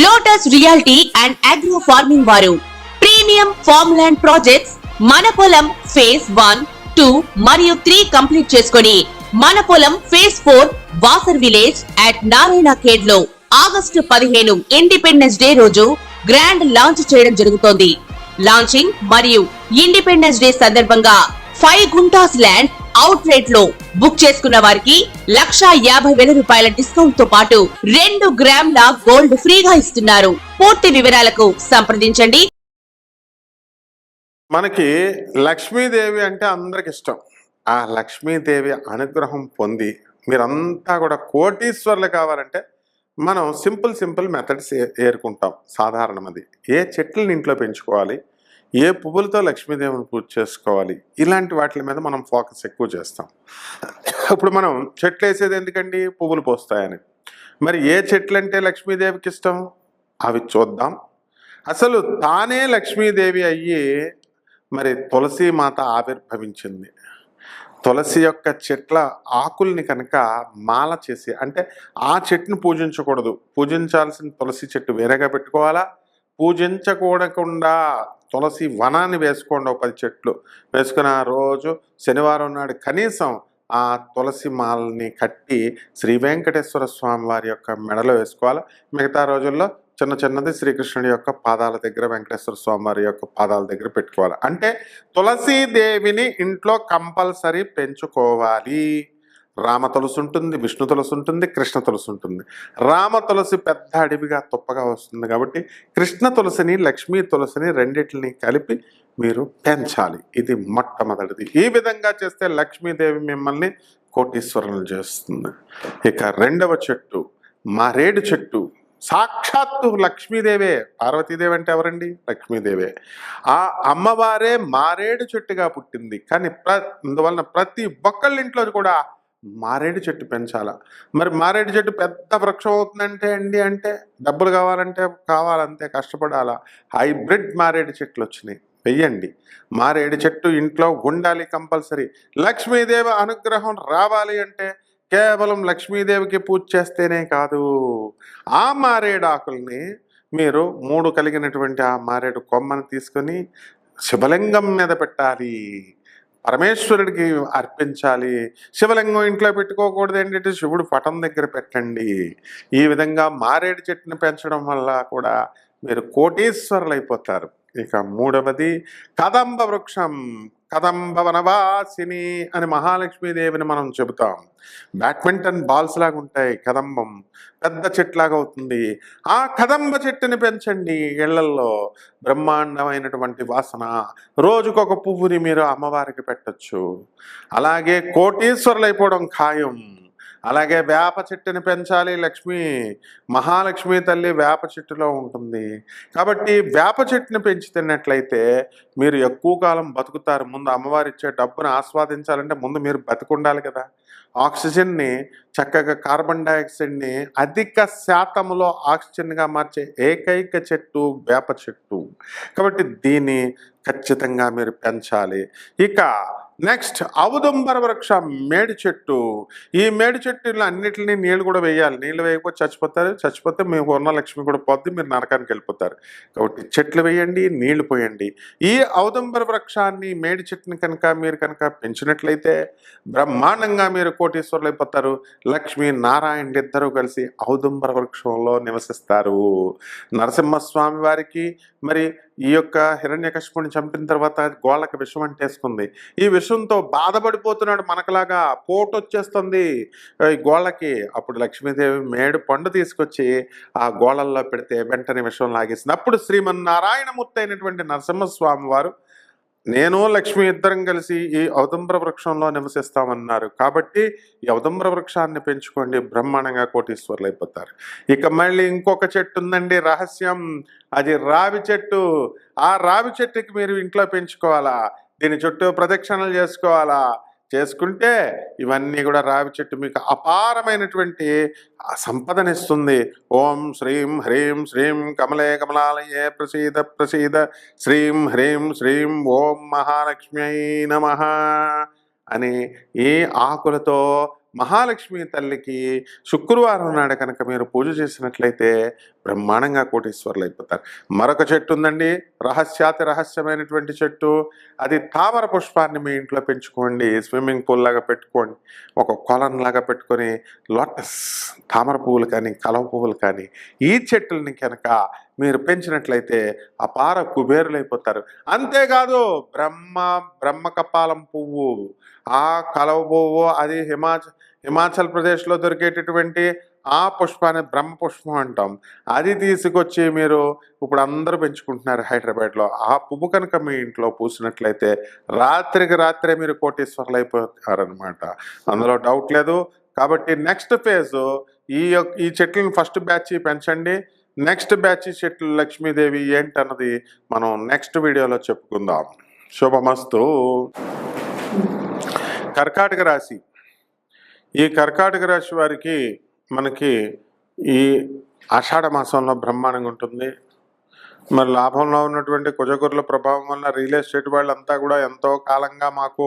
Lotus reality and agro farming వారు premium farm land projects మన పొలం ఫేజ్ 1, 2 మరియు 3 కంప్లీట్ చేసుకొని మన పొలం phase 4 Wasar village at Narayana Khed లో ఆగస్టు 15 ఇండిపెండెన్స్ డే రోజు గ్రాండ్ లాంచ్ చేయడం జరుగుతోంది. లాంచింగ్ మరియు ఇండిపెండెన్స్ డే సందర్భంగా 5 గుంటాస్ ల్యాండ్ అవుట్ రేట్ లో బుక్ చేసుకున్న వారికి 1,50,000 రూపాయల డిస్కౌంట్ తో పాటు 2 గ్రాముల గోల్డ్ ఫ్రీగా ఇస్తున్నారు. పూర్తి వివరాలకు సంప్రదించండి. మనకి లక్ష్మీదేవి అంటే అందరికి ఇష్టం. ఆ లక్ష్మీదేవి అనుగ్రహం పొంది మీరంతా కూడా కోటీశ్వర్లు కావాలంటే మనం సింపుల్ మెథడ్స్ ఏరుకుంటాం. సాధారణం అది. ఏ చెట్లను ఇంట్లో పెంచుకోవాలి, ఏ పువ్వులతో లక్ష్మీదేవిని పూజ చేసుకోవాలి, ఇలాంటి వాటి మీద మనం ఫోకస్ ఎక్కువ చేస్తాం. ఇప్పుడు మనం చెట్లు వేసేది ఎందుకండి? పువ్వులు పోస్తాయని. మరి ఏ చెట్లు అంటే లక్ష్మీదేవికి ఇష్టం అవి చూద్దాం. అసలు తానే లక్ష్మీదేవి అయ్యి మరి తులసి మాత ఆవిర్భవించింది. తులసి యొక్క చెట్ల ఆకుల్ని కనుక మాల చేసి, అంటే ఆ చెట్టును పూజించకూడదు, పూజించాల్సిన తులసి చెట్టు వేరేగా పెట్టుకోవాలా, పూజించకూడకుండా తులసి వనాన్ని వేసుకోండి. 10 చెట్లు వేసుకుని ఆ రోజు శనివారం నాడు కనీసం ఆ తులసి మాలని కట్టి శ్రీ వెంకటేశ్వర స్వామి వారి యొక్క మెడలో వేసుకోవాలి. మిగతా రోజుల్లో చిన్నది శ్రీకృష్ణుడి యొక్క పాదాల దగ్గర, వెంకటేశ్వర స్వామి వారి యొక్క పాదాల దగ్గర పెట్టుకోవాలి. అంటే తులసీదేవిని ఇంట్లో కంపల్సరీ పెంచుకోవాలి. రామ తులసి ఉంటుంది, విష్ణు తులసి ఉంటుంది, కృష్ణ తులసి ఉంటుంది. రామ తులసి పెద్ద అడవిగా తుప్పగా వస్తుంది కాబట్టి కృష్ణ తులసిని, లక్ష్మీ తులసిని రెండింటిని కలిపి మీరు పెంచాలి. ఇది మొట్టమొదటిది. ఈ విధంగా చేస్తే లక్ష్మీదేవి మిమ్మల్ని కోటీశ్వరులను చేస్తుంది. ఇక రెండవ చెట్టు మారేడు చెట్టు. సాక్షాత్తు లక్ష్మీదేవే. పార్వతీదేవి అంటే ఎవరండి? లక్ష్మీదేవే. ఆ అమ్మవారే మారేడు చెట్టుగా పుట్టింది. కానీ అందువలన ప్రతి ఒక్కళ్ళ ఇంట్లో కూడా మారేడు చెట్టు పెంచాలా. మరి మారేడు చెట్టు పెద్ద వృక్షం అవుతుందంటే అంటే డబ్బులు కావాలంతే, కష్టపడాలా. హైబ్రిడ్ మారేడు చెట్లు వచ్చినాయి, వెయ్యండి. మారేడు చెట్టు ఇంట్లో ఉండాలి కంపల్సరీ. లక్ష్మీదేవి అనుగ్రహం రావాలి అంటే కేవలం లక్ష్మీదేవికి పూజ చేస్తేనే కాదు, ఆ మారేడు ఆకుల్ని మీరు 3 కలిగినటువంటి ఆ మారేడు కొమ్మను తీసుకొని శివలింగం మీద పెట్టాలి, పరమేశ్వరుడికి అర్పించాలి. శివలింగం ఇంట్లో పెట్టుకోకూడదు, ఏంటంటే శివుడు పటం దగ్గర పెట్టండి. ఈ విధంగా మారేడు చెట్టుని పెంచడం వల్ల కూడా మీరు కోటీశ్వరులు అయిపోతారు. ఇక మూడవది కదంబ వృక్షం. కదంబ వనవాసిని అని మహాలక్ష్మీదేవిని మనం చెబుతాం. బ్యాడ్మింటన్ బాల్స్ లాగా ఉంటాయి. కదంబం పెద్ద చెట్లాగా అవుతుంది. ఆ కదంబ చెట్టుని పెంచండి ఇళ్లల్లో. బ్రహ్మాండమైనటువంటి వాసన. రోజుకొక పువ్వుని మీరు అమ్మవారికి పెట్టచ్చు. అలాగే కోటీశ్వరులు అయిపోవడం ఖాయం. అలాగే వేప చెట్టుని పెంచాలి. మహాలక్ష్మి తల్లి వేప చెట్టులో ఉంటుంది కాబట్టి వేప చెట్టుని పెంచుతున్నట్లయితే మీరు ఎక్కువ కాలం బతుకుతారు. ముందు అమ్మవారు ఇచ్చే డబ్బును ఆస్వాదించాలంటే ముందు మీరు బతుకుండాలి కదా. ఆక్సిజన్ని చక్కగా, కార్బన్ డైఆక్సైడ్ని అధిక శాతంలో ఆక్సిజన్గా మార్చే ఏకైక చెట్టు వేప చెట్టు. కాబట్టి దీన్ని ఖచ్చితంగా మీరు పెంచాలి. ఇక నెక్స్ట్ ఔదుంబర వృక్షం, మేడి చెట్టు. ఈ మేడి చెట్టులో అన్నిటిని నీళ్ళు కూడా వేయాలి. నీళ్ళు వేయకపోతే చచ్చిపోతే మీకు ఉన్న లక్ష్మి కూడా పోద్ది, మీరు నరకానికి వెళ్ళిపోతారు. కాబట్టి చెట్లు వేయండి, నీళ్లు పోయండి. ఈ ఔదుంబర వృక్షాన్ని, మేడి చెట్టుని మీరు పెంచినట్లయితే బ్రహ్మాండంగా మీరు కోటీశ్వరులు అయిపోతారు. లక్ష్మీ నారాయణ ఇద్దరూ కలిసి ఔదుంబర వృక్షంలో నివసిస్తారు. నరసింహస్వామి వారికి మరి ఈ యొక్క హిరణ్యకశిపుని చంపిన తర్వాత గోళ్ళకి విషం అంటేసుకుంది. ఈ విషంతో బాధపడిపోతున్నాడు. మనకులాగా పోటు వచ్చేస్తుంది ఈ గోళ్ళకి. అప్పుడు లక్ష్మీదేవి మేడు పండు తీసుకొచ్చి ఆ గోళ్ళల్లో పెడితే వెంటనే విషం లాగేసింది. అప్పుడు శ్రీమన్నారాయణమూర్తి అయినటువంటి నరసింహస్వామి వారు నేను లక్ష్మి ఇద్దరం కలిసి ఈ ఔదుంబర వృక్షంలో నివసిస్తామన్నారు. కాబట్టి ఈ ఔదుంబర వృక్షాన్ని పెంచుకోండి, బ్రహ్మాండంగా కోటీశ్వరులు అయిపోతారు. ఇక మళ్ళీ ఇంకొక చెట్టు ఉందండి, రహస్యం. అది రావి చెట్టు. ఆ రావి చెట్టుకి మీరు ఇంట్లో పెంచుకోవాలా. దీని చుట్టూ ప్రదక్షిణలు చేసుకుంటే ఇవన్నీ కూడా రావి చెట్టు మీకు అపారమైనటువంటి సంపదనిస్తుంది. ఓం శ్రీం హ్రీం శ్రీం కమలే కమలాలయే ప్రసీద శ్రీం హ్రీం శ్రీం ఓం మహాలక్ష్మ్యై నమః అని ఈ ఆకులతో మహాలక్ష్మి తల్లికి శుక్రవారం నాడు కనుక మీరు పూజ చేసినట్లయితే బ్రహ్మాండంగా కోటీశ్వరులు అయిపోతారు. మరొక చెట్టు ఉందండి, రహస్యమైనటువంటి చెట్టు. అది తామర పుష్పాన్ని మీ ఇంట్లో పెంచుకోండి, స్విమ్మింగ్ పూల్ లాగా పెట్టుకోండి, ఒక కొలం లాగా పెట్టుకొని లోటస్ తామర పువ్వులు కానీ కలవ పువ్వులు కానీ ఈ చెట్టుల్ని కనుక మీరు పెంచినట్లయితే అపార కుబేరులైపోతారు. అంతేకాదు బ్రహ్మకపాలం పువ్వు, ఆ కలవ పువ్వు, అది హిమాచల్ ప్రదేశ్లో దొరికేటటువంటి ఆ పుష్పాన్ని బ్రహ్మ పుష్పం అంటాం. అది తీసుకొచ్చి మీరు ఇప్పుడు అందరూ పెంచుకుంటున్నారు హైదరాబాద్లో. ఆ పువ్వు కనుక మీ ఇంట్లో పూసినట్లయితే రాత్రికి రాత్రే మీరు కోటీశ్వరులు అయిపోతారనమాట, అందులో డౌట్ లేదు. కాబట్టి నెక్స్ట్ ఫేజ్ ఈ చెట్లను ఫస్ట్ బ్యాచ్ పెంచండి. నెక్స్ట్ బ్యాచ్ చెట్లు లక్ష్మీదేవి ఏంటన్నది మనం నెక్స్ట్ వీడియోలో చెప్పుకుందాం. శుభమస్తు. కర్కాటక రాశి. ఈ కర్కాటక రాశి వారికి మనకి ఈ ఆషాఢ మాసంలో బ్రహ్మాండంగా ఉంటుంది. మరి లాభంలో ఉన్నటువంటి కుజగురుల ప్రభావం వల్ల రియల్ ఎస్టేట్ వాళ్ళంతా కూడా ఎంతో కాలంగా మాకు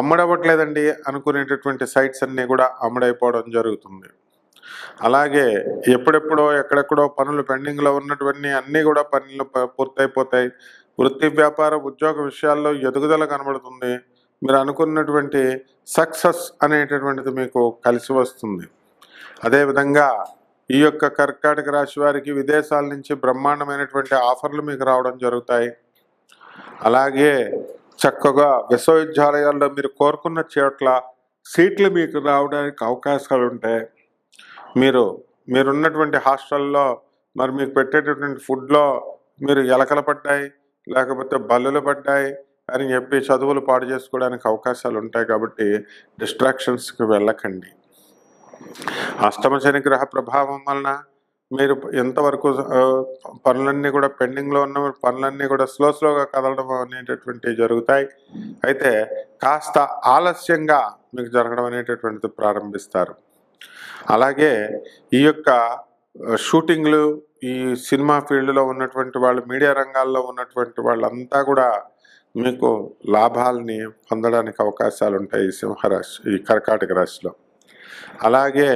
అమ్ముడవ్వట్లేదండి అనుకునేటటువంటి సైట్స్ అన్నీ కూడా అమ్ముడైపోవడం జరుగుతుంది. అలాగే ఎప్పుడెప్పుడో ఎక్కడెక్కడో పనులు పెండింగ్లో ఉన్నటువంటి అన్నీ కూడా పనులు పూర్తయిపోతాయి. వృత్తి వ్యాపార ఉద్యోగ విషయాల్లో ఎదుగుదల కనబడుతుంది. మీరు అనుకున్నటువంటి సక్సెస్ అనేటటువంటిది మీకు కలిసి వస్తుంది. అదేవిధంగా ఈ యొక్క కర్కాటక రాశి వారికి విదేశాల నుంచి బ్రహ్మాండమైనటువంటి ఆఫర్లు మీకు రావడం జరుగుతాయి. అలాగే చక్కగా విశ్వవిద్యాలయాల్లో మీరు కోరుకున్న చోట్ల సీట్లు మీకు రావడానికి అవకాశాలు ఉంటాయి. మీరున్నటువంటి హాస్టల్లో మరి మీకు పెట్టేటటువంటి ఫుడ్లో మీరు ఎలకలు పడ్డాయి, లేకపోతే బల్లులు పడ్డాయి అని చెప్పి చదువులు పాడు చేసుకోవడానికి అవకాశాలు ఉంటాయి. కాబట్టి డిస్ట్రాక్షన్స్కి వెళ్ళకండి. అష్టమ శని గ్రహ ప్రభావం వలన మీరు ఎంతవరకు పనులన్నీ కూడా పెండింగ్లో ఉన్న పనులన్నీ కూడా స్లోగా కదలడం అనేటటువంటివి జరుగుతాయి. అయితే కాస్త ఆలస్యంగా మీకు జరగడం అనేటటువంటిది ప్రారంభిస్తారు. అలాగే ఈ యొక్క షూటింగ్లు, ఈ సినిమా ఫీల్డ్లో ఉన్నటువంటి వాళ్ళు, మీడియా రంగాల్లో ఉన్నటువంటి వాళ్ళంతా కూడా మీకు లాభాలని పొందడానికి అవకాశాలు ఉంటాయి ఈ కర్కాటక రాశిలో. అలాగే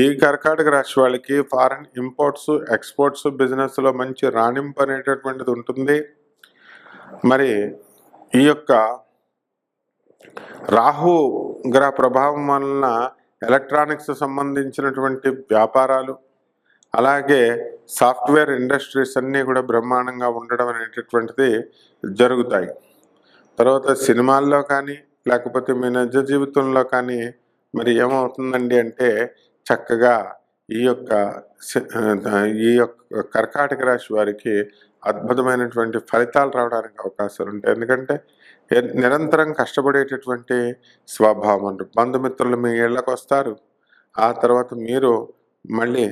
ఈ కర్కాటక రాశి వాళ్ళకి ఫారెన్ ఇంపోర్ట్స్ ఎక్స్పోర్ట్స్ బిజినెస్లో మంచి రాణింపు అనేటటువంటిది ఉంటుంది. మరి ఈ యొక్క రాహు గ్రహ ప్రభావం వలన ఎలక్ట్రానిక్స్ సంబంధించినటువంటి వ్యాపారాలు, అలాగే సాఫ్ట్వేర్ ఇండస్ట్రీస్ అన్నీ కూడా బ్రహ్మాండంగా ఉండడం అనేటటువంటిది జరుగుతాయి. తర్వాత సినిమాల్లో కానీ లేకపోతే మీ నిజ జీవితంలో కానీ మరి ఏమవుతుందండి అంటే చక్కగా ఈ యొక్క కర్కాటక రాశి వారికి అద్భుతమైనటువంటి ఫలితాలు రావడానికి అవకాశాలు ఉంటాయి. ఎందుకంటే నిరంతరం కష్టపడేటటువంటి స్వభావం అంటారు. బంధుమిత్రులు మీ ఇళ్ళకు వస్తారు, ఆ తర్వాత మీరు మళ్ళీ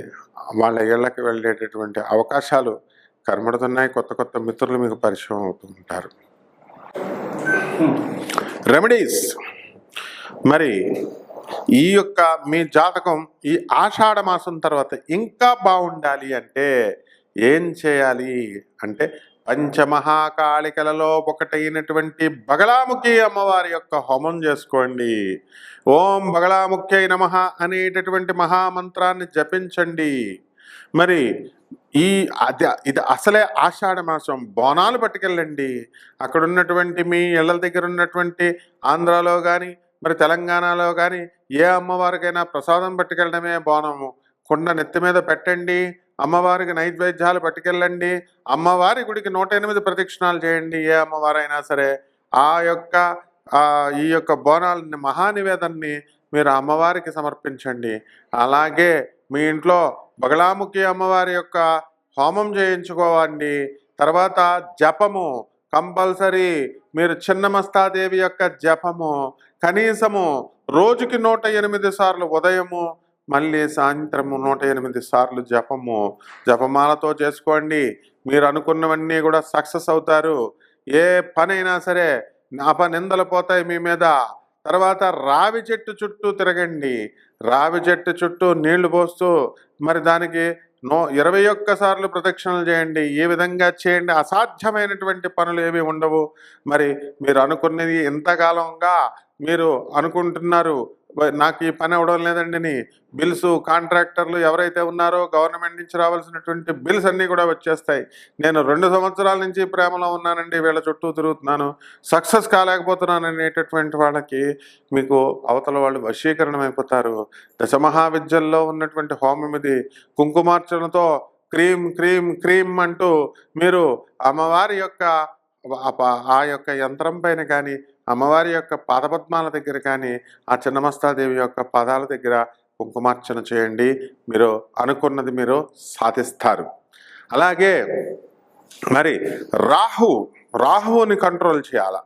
వాళ్ళ ఇళ్ళకి వెళ్ళేటటువంటి అవకాశాలు కనబడుతున్నాయి. కొత్త మిత్రులు మీకు పరిచయం అవుతుంటారు. రెమెడీస్. మరి ఈ యొక్క మీ జాతకం ఈ ఆషాఢ మాసం తర్వాత ఇంకా బాగుండాలి అంటే ఏం చేయాలి అంటే పంచమహాకాళికలలో ఒకటైనటువంటి బగళాముఖి అమ్మవారి యొక్క హోమం చేసుకోండి. ఓం బగళాముఖ్యై నమః అనేటటువంటి మహామంత్రాన్ని జపించండి. మరి ఇది అసలే ఆషాఢ మాసం. బోనాలు పట్టుకెళ్ళండి. అక్కడ ఉన్నటువంటి మీ ఇళ్ళ దగ్గర ఉన్నటువంటి ఆంధ్రాలో కానీ మరి తెలంగాణలో కానీ ఏ అమ్మవారికైనా ప్రసాదం పట్టుకెళ్ళడమే బోనము. కుండ నెత్తి మీద పెట్టండి, అమ్మవారికి నైవేద్యాలు పట్టుకెళ్ళండి, అమ్మవారి గుడికి 108 ప్రదక్షిణాలు చేయండి. ఏ అమ్మవారైనా సరే ఈ యొక్క బోనాలని మహానివేదన్ని మీరు అమ్మవారికి సమర్పించండి. అలాగే మీ ఇంట్లో బగళాముఖి అమ్మవారి యొక్క హోమం చేయించుకోవండి. తర్వాత జపము కంపల్సరీ. మీరు చిన్నమస్తాదేవి యొక్క జపము కనీసము రోజుకి 108 సార్లు, ఉదయము మళ్ళీ సాయంత్రము 108 సార్లు జపమాలతో చేసుకోండి. మీరు అనుకున్నవన్నీ కూడా సక్సెస్ అవుతారు. ఏ పనైనా సరే నిందలు పోతాయి మీ మీద. తర్వాత రావి చెట్టు చుట్టూ తిరగండి. రావి చెట్టు చుట్టూ నీళ్లు పోస్తూ మరి దానికి 21 సార్లు ప్రదక్షిణలు చేయండి. ఈ విధంగా చేయండి. అసాధ్యమైనటువంటి పనులు ఏవి ఉండవు. మరి మీరు అనుకున్నది ఎంతకాలంగా మీరు అనుకుంటున్నారు, నాకు ఈ పని అవ్వడం లేదండి అని బిల్స్, కాంట్రాక్టర్లు ఎవరైతే ఉన్నారో గవర్నమెంట్ నుంచి రావాల్సినటువంటి బిల్స్ అన్నీ కూడా వచ్చేస్తాయి. నేను 2 సంవత్సరాల నుంచి ప్రేమలో ఉన్నానండి, వీళ్ళ చుట్టూ తిరుగుతున్నాను, సక్సెస్ కాలేకపోతున్నాను అనేటటువంటి వాళ్ళకి మీకు అవతల వాళ్ళు వశీకరణం అయిపోతారు. దశమహావిద్యల్లో ఉన్నటువంటి హోమం ఇది. కుంకుమార్చనతో క్రీమ్ క్రీమ్ క్రీమ్ అంటూ మీరు అమ్మవారి యొక్క ఆ యొక్క యంత్రం పైన కానీ, అమ్మవారి యొక్క పాదపద్మాల దగ్గర కానీ, ఆ చిన్నమస్తాదేవి యొక్క పాదాల దగ్గర కుంకుమార్చన చేయండి. మీరు అనుకున్నది మీరు సాధిస్తారు. అలాగే మరి రాహువుని కంట్రోల్ చేయాల.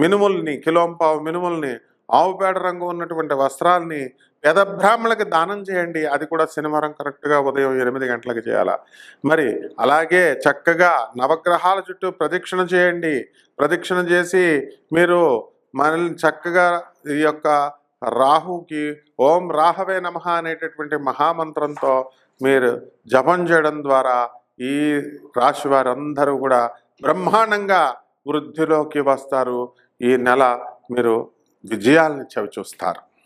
మినుముల్ని, కిలోంపావు మినుముల్ని, ఆవు పేడ రంగు ఉన్నటువంటి వస్త్రాల్ని పేద బ్రాహ్మణులకి దానం చేయండి. అది కూడా శనివారం కరెక్ట్గా ఉదయం 8 గంటలకు చేయాల. మరి అలాగే చక్కగా నవగ్రహాల చుట్టూ ప్రదక్షిణ చేయండి. ప్రదక్షిణ చేసి మీరు మనల్ని చక్కగా ఈ యొక్క రాహుకి ఓం రాహవే నమః అనేటటువంటి మహామంత్రంతో మీరు జపం చేయడం ద్వారా ఈ రాశి వారందరూ కూడా బ్రహ్మాండంగా వృద్ధిలోకి వస్తారు. ఈ నెల మీరు విజయాల్ని చవిచూస్తారు.